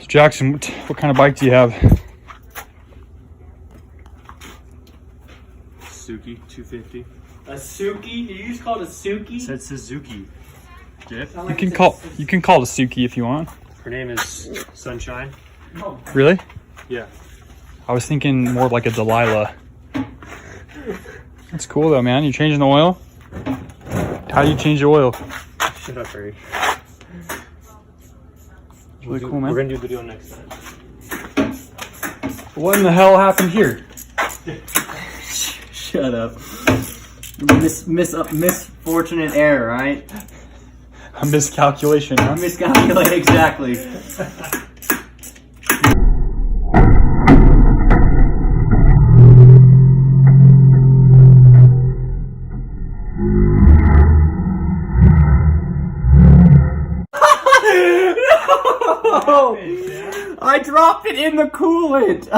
Jackson, what kind of bike do you have? Suzuki 250. A Suzuki? Did you just call it a Suzuki? Said Suzuki. Jeff? You can call it a Suki if you want. Her name is Sunshine. Oh. Really? Yeah. I was thinking more like a Delilah. That's cool though, man. You changing the oil? How do you change the oil? Shut up, Harry. Really cool, man. We're gonna do the video next time. What in the hell happened here? Shut up. Misfortunate error, right? A miscalculation, huh? Miscalculate, exactly. No! I dropped it in the coolant.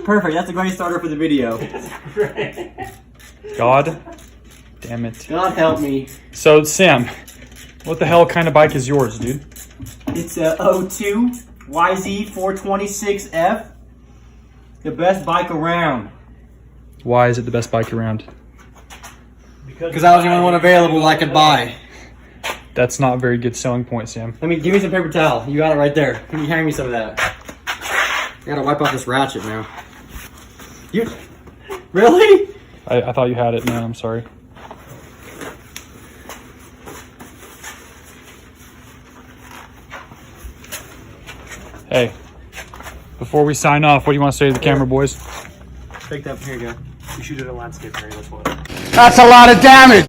Perfect. That's a great starter for the video. God damn it. God help me. So, Sam, what the hell kind of bike is yours, dude? It's a 02 YZ426F. The best bike around. Why is it the best bike around? Because that was the only one available I could buy. That's not a very good selling point, Sam. Give me some paper towel. You got it right there. Can you hand me some of that? I gotta wipe off this ratchet now. You really? I thought you had it, man. I'm sorry. Hey, before we sign off, what do you want to say to the camera, boys? Take that. Here you go. You shoot it at landscape, Harry. That's what. That's a lot of damage.